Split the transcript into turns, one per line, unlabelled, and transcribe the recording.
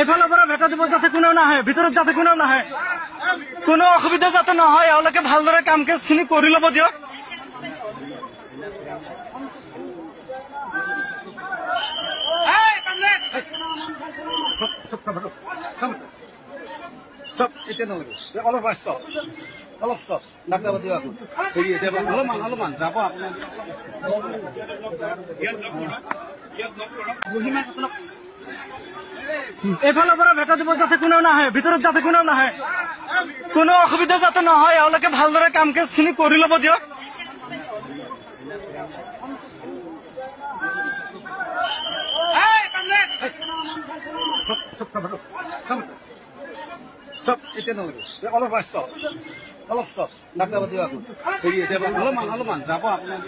এফালৰ পৰা ভেটা দিব যাতে কোনেও নাহে, ভিতৰত যাতে কোনেও নাহে, কোনো অসুবিধা যাতে নহয়, এওঁলোকে ভালদৰে কাম কাজ খিনি কৰি ল'ব দিয়ক। অলপমান যাব আপোনাৰ এফালৰ পৰা ভেটা দিব যাতে কোনেও নাহে, ভিতৰত যাতে কোনেও নাহে, কোনো অসুবিধা যাতে নহয়, এওঁলোকে ভালদৰে কাম কাজ খিনি কৰি ল'ব দিয়ক। অলপমান যাব আপোনাৰ